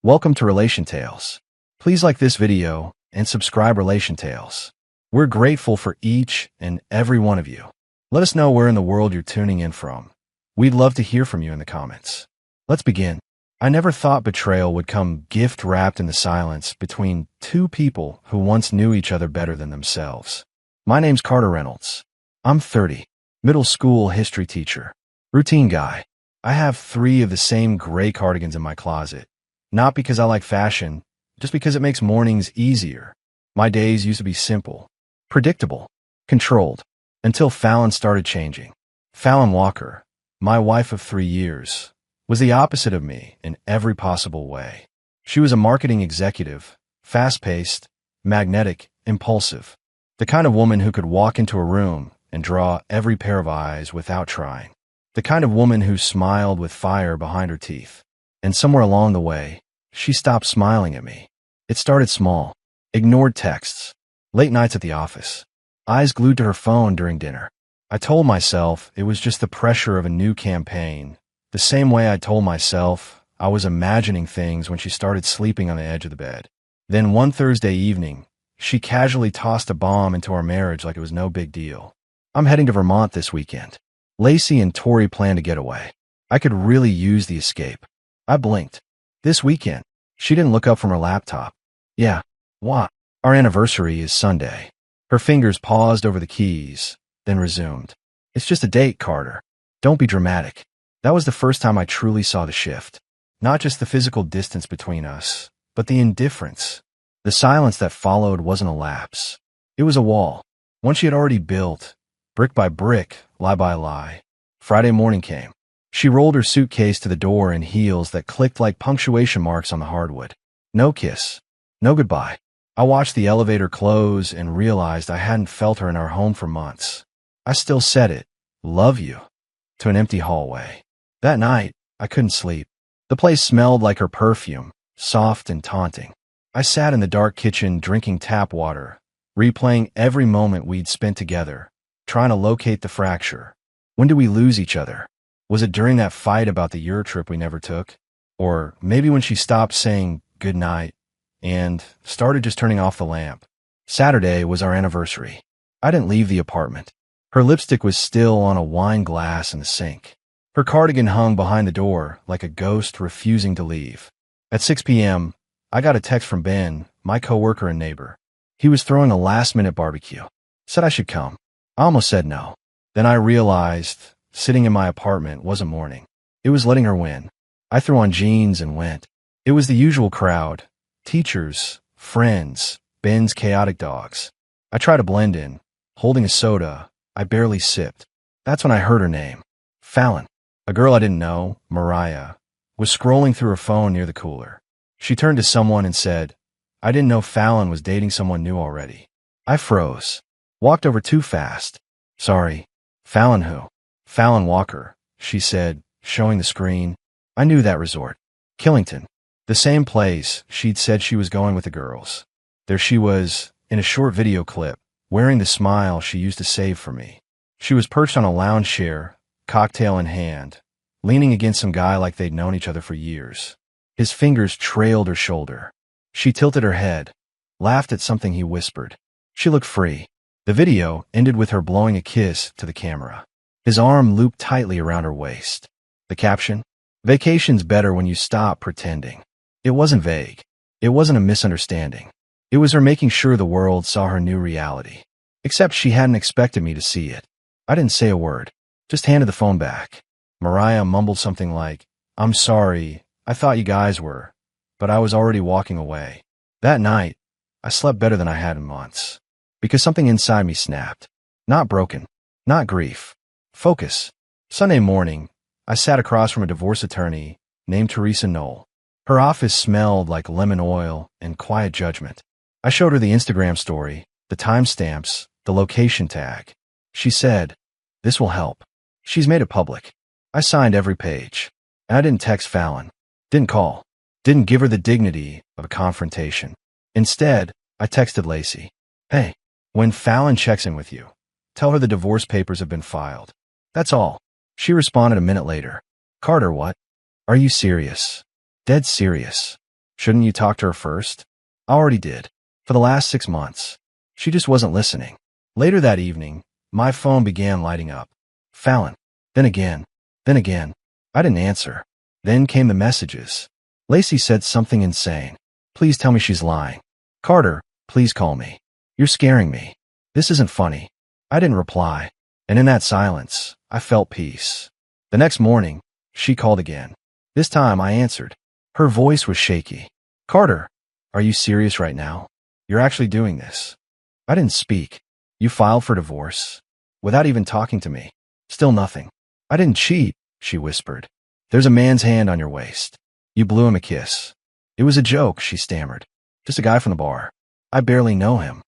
Welcome to Relation Tales. Please like this video and subscribe Relation Tales. We're grateful for each and every one of you. Let us know where in the world you're tuning in from. We'd love to hear from you in the comments. Let's begin. I never thought betrayal would come gift-wrapped in the silence between two people who once knew each other better than themselves. My name's Carter Reynolds. I'm 30, middle school history teacher, routine guy. I have 3 of the same gray cardigans in my closet. Not because I like fashion, just because it makes mornings easier. My days used to be simple, predictable, controlled, until Fallon started changing. Fallon Walker, my wife of 3 years, was the opposite of me in every possible way. She was a marketing executive, fast-paced, magnetic, impulsive. The kind of woman who could walk into a room and draw every pair of eyes without trying. The kind of woman who smiled with fire behind her teeth. And somewhere along the way, she stopped smiling at me. It started small. Ignored texts. Late nights at the office. Eyes glued to her phone during dinner. I told myself it was just the pressure of a new campaign. The same way I told myself I was imagining things when she started sleeping on the edge of the bed. Then one Thursday evening, she casually tossed a bomb into our marriage like it was no big deal. I'm heading to Vermont this weekend. Lacey and Tori plan to get away. I could really use the escape. I blinked. This weekend. She didn't look up from her laptop. Yeah. What? Our anniversary is Sunday. Her fingers paused over the keys, then resumed. It's just a date, Carter. Don't be dramatic. That was the first time I truly saw the shift. Not just the physical distance between us, but the indifference. The silence that followed wasn't a lapse. It was a wall. One she had already built, brick by brick, lie by lie. Friday morning came. She rolled her suitcase to the door in heels that clicked like punctuation marks on the hardwood. No kiss. No goodbye. I watched the elevator close and realized I hadn't felt her in our home for months. I still said it, love you, to an empty hallway. That night, I couldn't sleep. The place smelled like her perfume, soft and taunting. I sat in the dark kitchen drinking tap water, replaying every moment we'd spent together, trying to locate the fracture. When did we lose each other? Was it during that fight about the Eurotrip we never took? Or maybe when she stopped saying good night and started just turning off the lamp? Saturday was our anniversary. I didn't leave the apartment. Her lipstick was still on a wine glass in the sink. Her cardigan hung behind the door like a ghost refusing to leave. At 6 p.m., I got a text from Ben, my coworker and neighbor. He was throwing a last-minute barbecue. Said I should come. I almost said no. Then I realized sitting in my apartment wasn't mourning. It was letting her win. I threw on jeans and went. It was the usual crowd. Teachers, friends, Ben's chaotic dogs. I tried to blend in. Holding a soda, I barely sipped. That's when I heard her name. Fallon. A girl I didn't know, Mariah, was scrolling through her phone near the cooler. She turned to someone and said, I didn't know Fallon was dating someone new already. I froze. Walked over too fast. Sorry. Fallon who? Fallon Walker, she said, showing the screen. I knew that resort. Killington. The same place she'd said she was going with the girls. There she was, in a short video clip, wearing the smile she used to save for me. She was perched on a lounge chair, cocktail in hand, leaning against some guy like they'd known each other for years. His fingers trailed her shoulder. She tilted her head, laughed at something he whispered. She looked free. The video ended with her blowing a kiss to the camera. His arm looped tightly around her waist. The caption? Vacation's better when you stop pretending. It wasn't vague. It wasn't a misunderstanding. It was her making sure the world saw her new reality. Except she hadn't expected me to see it. I didn't say a word. Just handed the phone back. Mariah mumbled something like, I'm sorry, I thought you guys were, but I was already walking away. That night, I slept better than I had in months. Because something inside me snapped. Not broken. Not grief. Focus. Sunday morning, I sat across from a divorce attorney named Teresa Knoll. Her office smelled like lemon oil and quiet judgment. I showed her the Instagram story, the timestamps, the location tag. She said, this will help. She's made it public. I signed every page. And I didn't text Fallon. Didn't call. Didn't give her the dignity of a confrontation. Instead, I texted Lacey. Hey, when Fallon checks in with you, tell her the divorce papers have been filed. That's all. She responded a minute later. Carter, what? Are you serious? Dead serious. Shouldn't you talk to her first? I already did. For the last 6 months. She just wasn't listening. Later that evening, my phone began lighting up. Fallon. Then again. Then again. I didn't answer. Then came the messages. Lacey said something insane. Please tell me she's lying. Carter, please call me. You're scaring me. This isn't funny. I didn't reply. And in that silence, I felt peace. The next morning, she called again. This time I answered. Her voice was shaky. Carter, are you serious right now? You're actually doing this. I didn't speak. You filed for divorce? Without even talking to me. Still nothing. I didn't cheat, she whispered. There's a man's hand on your waist. You blew him a kiss. It was a joke, she stammered. Just a guy from the bar. I barely know him.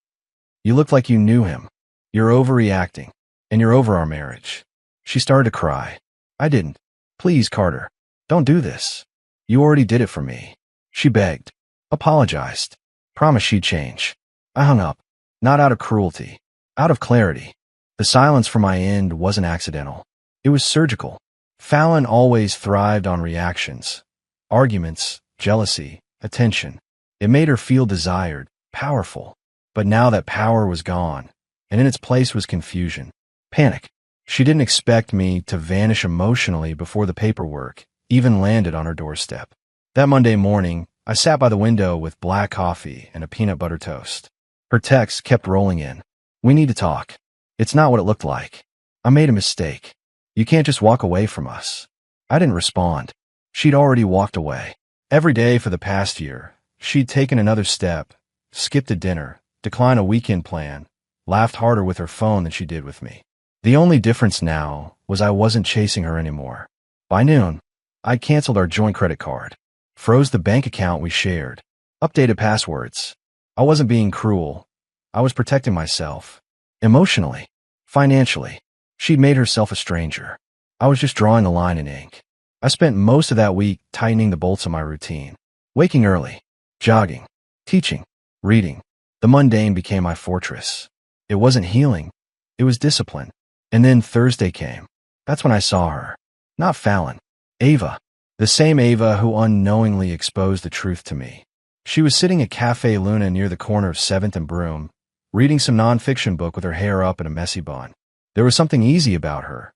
You look like you knew him. You're overreacting. And you're over our marriage. She started to cry. I didn't. Please, Carter. Don't do this. You already did it for me. She begged. Apologized. Promised she'd change. I hung up. Not out of cruelty. Out of clarity. The silence from my end wasn't accidental. It was surgical. Fallon always thrived on reactions. Arguments, jealousy, attention. It made her feel desired, powerful. But now that power was gone, and in its place was confusion. Panic. She didn't expect me to vanish emotionally before the paperwork even landed on her doorstep. That Monday morning, I sat by the window with black coffee and a peanut butter toast. Her texts kept rolling in. We need to talk. It's not what it looked like. I made a mistake. You can't just walk away from us. I didn't respond. She'd already walked away. Every day for the past year, she'd taken another step, skipped a dinner, declined a weekend plan, laughed harder with her phone than she did with me. The only difference now was I wasn't chasing her anymore. By noon, I'd canceled our joint credit card, froze the bank account we shared, updated passwords. I wasn't being cruel. I was protecting myself. Emotionally, financially. She'd made herself a stranger. I was just drawing a line in ink. I spent most of that week tightening the bolts of my routine. Waking early, jogging, teaching, reading. The mundane became my fortress. It wasn't healing. It was discipline. And then Thursday came. That's when I saw her. Not Fallon. Ava. The same Ava who unknowingly exposed the truth to me. She was sitting at Cafe Luna near the corner of 7th and Broome, reading some nonfiction book with her hair up in a messy bun. There was something easy about her.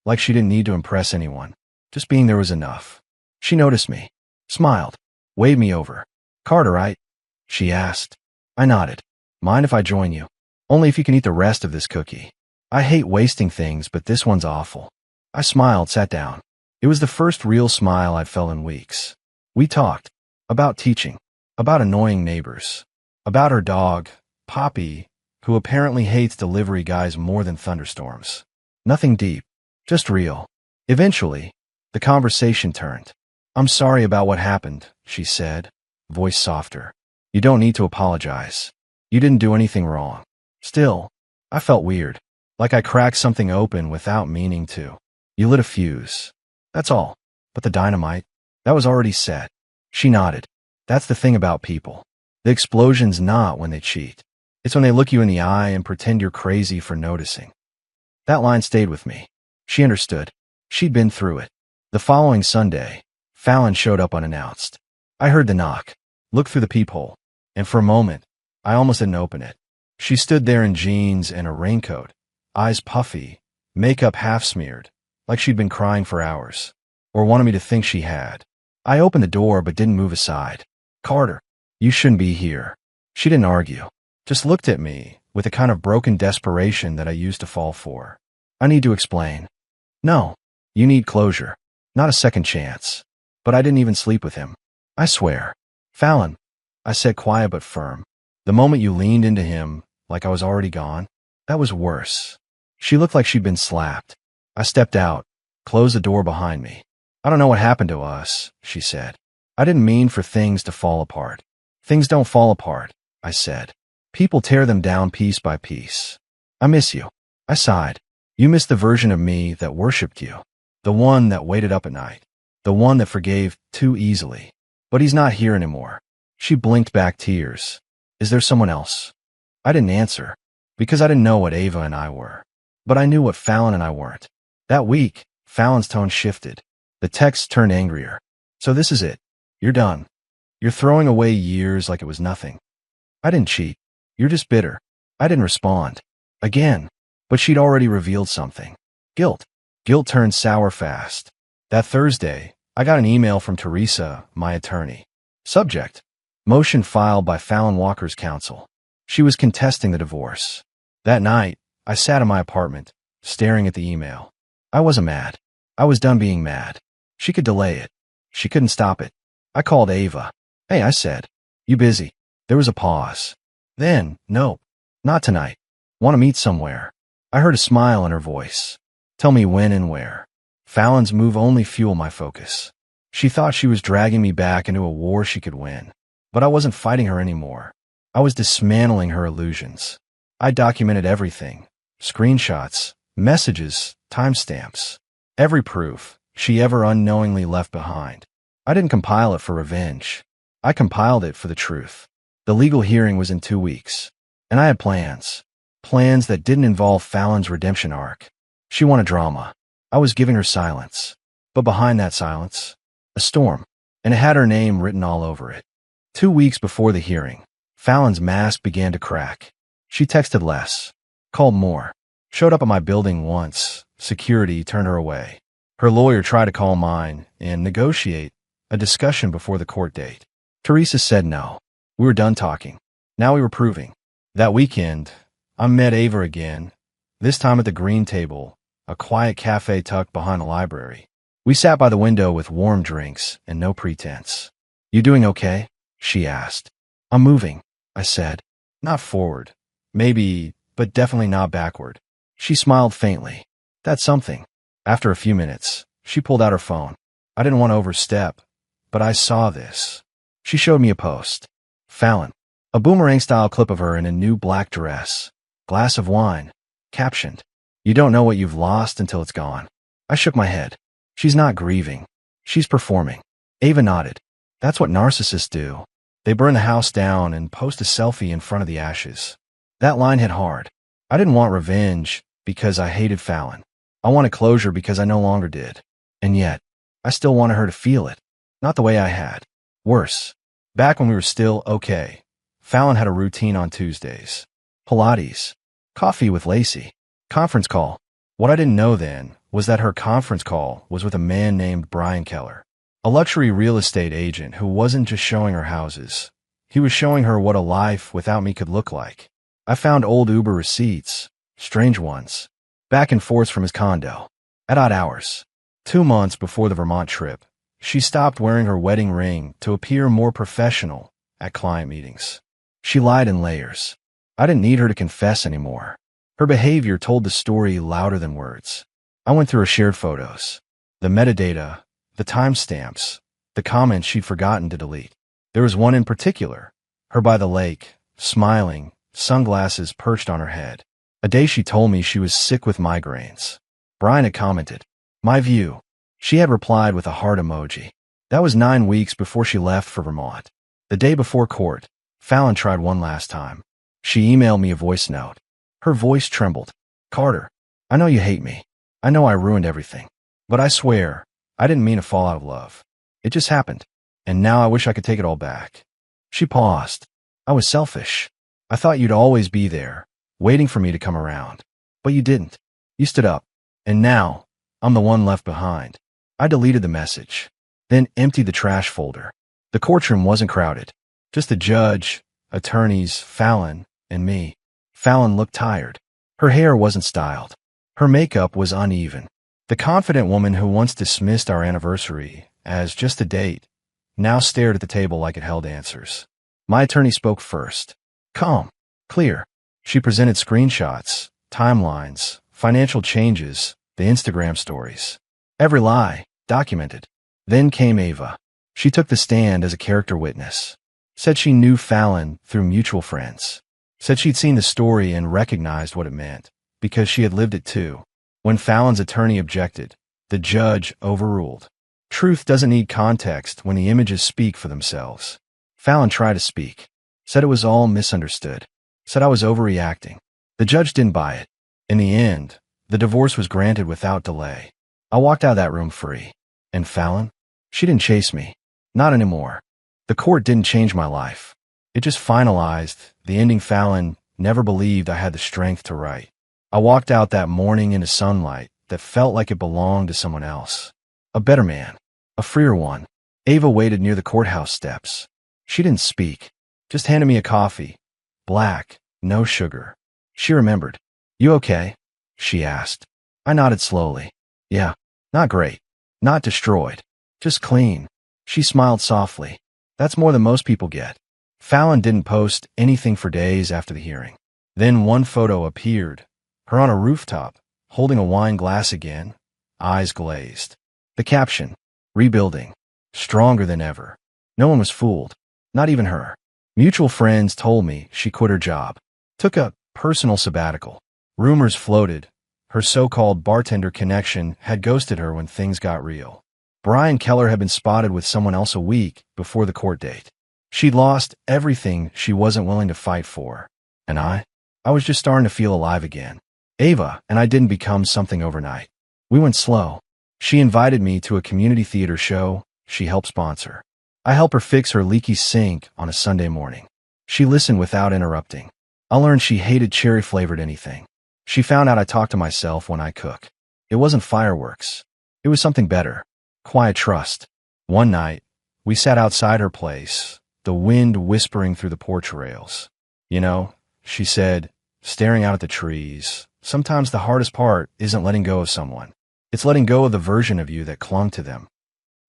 Like she didn't need to impress anyone. Just being there was enough. She noticed me. Smiled. Waved me over. Carter, right? She asked. I nodded. Mind if I join you? Only if you can eat the rest of this cookie. I hate wasting things, but this one's awful. I smiled, sat down. It was the first real smile I'd felt in weeks. We talked. About teaching. About annoying neighbors. About her dog, Poppy, who apparently hates delivery guys more than thunderstorms. Nothing deep. Just real. Eventually, the conversation turned. I'm sorry about what happened, she said, voice softer. You don't need to apologize. You didn't do anything wrong. Still, I felt weird. Like I cracked something open without meaning to. You lit a fuse. That's all. But the dynamite, that was already set. She nodded. That's the thing about people. The explosion's not when they cheat. It's when they look you in the eye and pretend you're crazy for noticing. That line stayed with me. She understood. She'd been through it. The following Sunday, Fallon showed up unannounced. I heard the knock, looked through the peephole, and for a moment, I almost didn't open it. She stood there in jeans and a raincoat, eyes puffy, makeup half-smeared, like she'd been crying for hours, or wanted me to think she had. I opened the door but didn't move aside. Carter, you shouldn't be here. She didn't argue, just looked at me with a kind of broken desperation that I used to fall for. I need to explain. No, you need closure, not a second chance. But I didn't even sleep with him. I swear. Fallon, I said quiet but firm. The moment you leaned into him, like I was already gone, that was worse. She looked like she'd been slapped. I stepped out, closed the door behind me. I don't know what happened to us, she said. I didn't mean for things to fall apart. Things don't fall apart, I said. People tear them down piece by piece. I miss you. I sighed. You miss the version of me that worshipped you. The one that waited up at night. The one that forgave too easily. But he's not here anymore. She blinked back tears. Is there someone else? I didn't answer, because I didn't know what Ava and I were. But I knew what Fallon and I weren't. That week, Fallon's tone shifted. The text turned angrier. So this is it. You're done. You're throwing away years like it was nothing. I didn't cheat. You're just bitter. I didn't respond. Again. But she'd already revealed something. Guilt. Guilt turned sour fast. That Thursday, I got an email from Teresa, my attorney. Subject: motion filed by Fallon Walker's counsel. She was contesting the divorce. That night, I sat in my apartment, staring at the email. I wasn't mad. I was done being mad. She could delay it. She couldn't stop it. I called Ava. Hey, I said. You busy? There was a pause. Then, nope. Not tonight. Want to meet somewhere. I heard a smile in her voice. Tell me when and where. Fallon's move only fueled my focus. She thought she was dragging me back into a war she could win. But I wasn't fighting her anymore. I was dismantling her illusions. I documented everything. Screenshots, messages, timestamps. Every proof she ever unknowingly left behind. I didn't compile it for revenge. I compiled it for the truth. The legal hearing was in 2 weeks. And I had plans. Plans that didn't involve Fallon's redemption arc. She wanted drama. I was giving her silence. But behind that silence, a storm. And it had her name written all over it. 2 weeks before the hearing, Fallon's mask began to crack. She texted less. Called more. Showed up at my building once. Security turned her away. Her lawyer tried to call mine and negotiate a discussion before the court date. Teresa said no. We were done talking. Now we were proving. That weekend, I met Ava again, this time at the green table, a quiet cafe tucked behind a library. We sat by the window with warm drinks and no pretense. You doing okay? She asked. I'm moving, I said. Not forward. Maybe, but definitely not backward. She smiled faintly. That's something. After a few minutes, she pulled out her phone. I didn't want to overstep, but I saw this. She showed me a post. Fallon. A boomerang-style clip of her in a new black dress. Glass of wine. Captioned. You don't know what you've lost until it's gone. I shook my head. She's not grieving. She's performing. Ava nodded. That's what narcissists do. They burn the house down and post a selfie in front of the ashes. That line hit hard. I didn't want revenge because I hated Fallon. I wanted closure because I no longer did. And yet, I still wanted her to feel it. Not the way I had. Worse. Back when we were still okay, Fallon had a routine on Tuesdays. Pilates. Coffee with Lacey. Conference call. What I didn't know then was that her conference call was with a man named Brian Keller, a luxury real estate agent who wasn't just showing her houses. He was showing her what a life without me could look like. I found old Uber receipts, strange ones, back and forth from his condo, at odd hours. 2 months before the Vermont trip, she stopped wearing her wedding ring to appear more professional at client meetings. She lied in layers. I didn't need her to confess anymore. Her behavior told the story louder than words. I went through her shared photos, the metadata, the timestamps, the comments she'd forgotten to delete. There was one in particular, her by the lake, smiling, sunglasses perched on her head. A day she told me she was sick with migraines. Brian had commented, my view. She had replied with a heart emoji. That was 9 weeks before she left for Vermont. The day before court, Fallon tried one last time. She emailed me a voice note. Her voice trembled. Carter, I know you hate me. I know I ruined everything. But I swear, I didn't mean to fall out of love. It just happened. And now I wish I could take it all back. She paused. I was selfish. I thought you'd always be there, waiting for me to come around. But you didn't. You stood up. And now, I'm the one left behind. I deleted the message, then emptied the trash folder. The courtroom wasn't crowded. Just the judge, attorneys, Fallon, and me. Fallon looked tired. Her hair wasn't styled. Her makeup was uneven. The confident woman who once dismissed our anniversary as just a date now stared at the table like it held answers. My attorney spoke first. Calm. Clear. She presented screenshots, timelines, financial changes, the Instagram stories. Every lie, documented. Then came Ava. She took the stand as a character witness. Said she knew Fallon through mutual friends. Said she'd seen the story and recognized what it meant, because she had lived it too. When Fallon's attorney objected, the judge overruled. Truth doesn't need context when the images speak for themselves. Fallon tried to speak. Said it was all misunderstood. Said I was overreacting. The judge didn't buy it. In the end, the divorce was granted without delay. I walked out of that room free. And Fallon? She didn't chase me. Not anymore. The court didn't change my life. It just finalized the ending Fallon never believed I had the strength to write. I walked out that morning into sunlight that felt like it belonged to someone else. A better man. A freer one. Ava waited near the courthouse steps. She didn't speak, just handed me a coffee. Black, no sugar. She remembered. "You okay?" she asked. I nodded slowly. "Yeah, not great. Not destroyed. Just clean." She smiled softly. "That's more than most people get." Fallon didn't post anything for days after the hearing. Then one photo appeared, her on a rooftop, holding a wine glass again, eyes glazed. The caption, "Rebuilding. Stronger than ever." No one was fooled. Not even her. Mutual friends told me she quit her job. Took a personal sabbatical. Rumors floated. Her so-called bartender connection had ghosted her when things got real. Brian Keller had been spotted with someone else a week before the court date. She'd lost everything she wasn't willing to fight for. And I was just starting to feel alive again. Ava and I didn't become something overnight. We went slow. She invited me to a community theater show she helped sponsor. I helped her fix her leaky sink on a Sunday morning. She listened without interrupting. I learned she hated cherry-flavored anything. She found out I talk to myself when I cook. It wasn't fireworks. It was something better. Quiet trust. One night, we sat outside her place, the wind whispering through the porch rails. "You know," she said, staring out at the trees, "sometimes the hardest part isn't letting go of someone. It's letting go of the version of you that clung to them."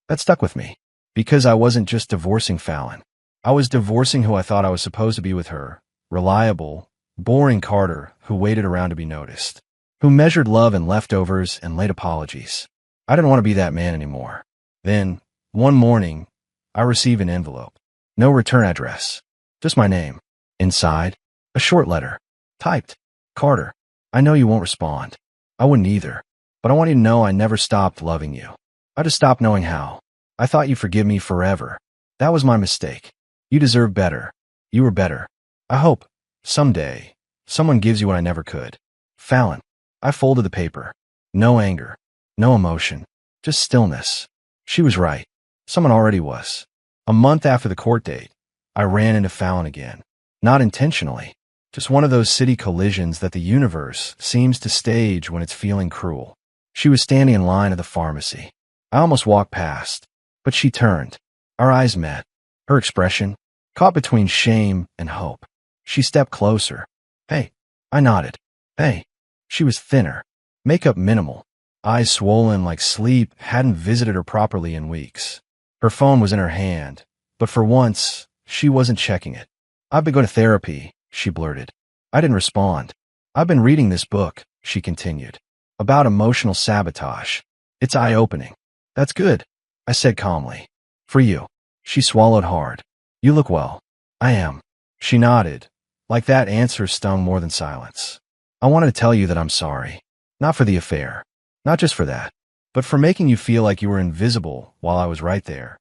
That stuck with me, because I wasn't just divorcing Fallon. I was divorcing who I thought I was supposed to be with her. Reliable, boring Carter who waited around to be noticed. Who measured love in leftovers and late apologies. I didn't want to be that man anymore. Then, one morning, I received an envelope. No return address. Just my name. Inside, a short letter. Typed. "Carter, I know you won't respond. I wouldn't either. But I want you to know I never stopped loving you. I just stopped knowing how. I thought you'd forgive me forever. That was my mistake. You deserve better. You were better. I hope, someday, someone gives you what I never could. Fallon." I folded the paper. No anger. No emotion. Just stillness. She was right. Someone already was. A month after the court date, I ran into Fallon again. Not intentionally. Just one of those city collisions that the universe seems to stage when it's feeling cruel. She was standing in line at the pharmacy. I almost walked past, but she turned. Our eyes met. Her expression, caught between shame and hope. She stepped closer. "Hey." I nodded. "Hey." She was thinner. Makeup minimal. Eyes swollen like sleep hadn't visited her properly in weeks. Her phone was in her hand, but for once, she wasn't checking it. "I've been going to therapy," she blurted. I didn't respond. "I've been reading this book," she continued, "about emotional sabotage. It's eye-opening." "That's good," I said calmly. "For you." She swallowed hard. "You look well." "I am." She nodded, like that answer stung more than silence. "I wanted to tell you that I'm sorry. Not for the affair. Not just for that. But for making you feel like you were invisible while I was right there.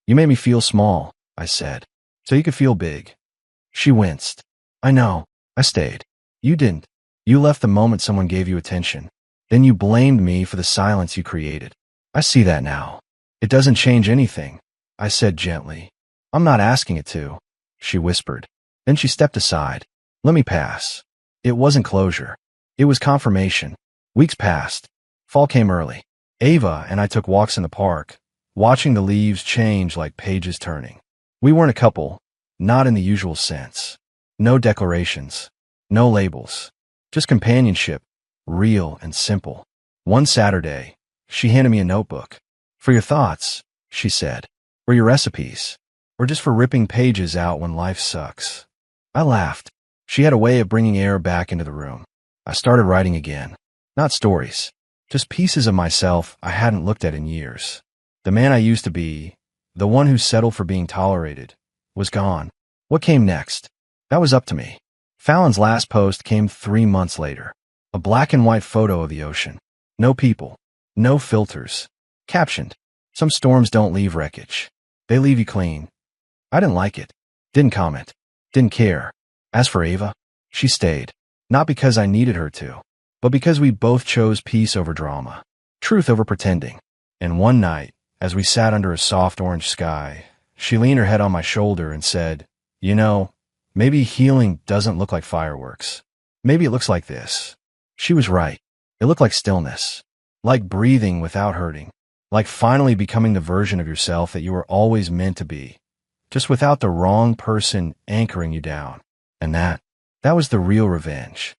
You made me feel small," I said, "so you could feel big." She winced. "I know." I stayed. "You didn't. You left the moment someone gave you attention. Then you blamed me for the silence you created. I see that now. It doesn't change anything," I said gently. "I'm not asking it to," she whispered. Then she stepped aside. "Let me pass." It wasn't closure. It was confirmation. Weeks passed. Fall came early. Ava and I took walks in the park, watching the leaves change like pages turning. We weren't a couple, not in the usual sense. No declarations. No labels. Just companionship, real and simple. One Saturday, she handed me a notebook. "For your thoughts," she said. "For your recipes. Or just for ripping pages out when life sucks." I laughed. She had a way of bringing air back into the room. I started writing again. Not stories. Just pieces of myself I hadn't looked at in years. The man I used to be, the one who settled for being tolerated, was gone. What came next? That was up to me. Fallon's last post came 3 months later. A black and white photo of the ocean. No people. No filters. Captioned, "Some storms don't leave wreckage. They leave you clean." I didn't like it. Didn't comment. Didn't care. As for Ava, she stayed. Not because I needed her to, but because we both chose peace over drama. Truth over pretending. And one night, as we sat under a soft orange sky, She leaned her head on my shoulder and said, "You know, maybe healing doesn't look like fireworks. Maybe it looks like this." She was right. It looked like stillness, like breathing without hurting, like finally becoming the version of yourself that you were always meant to be, just without the wrong person anchoring you down. And that was the real revenge.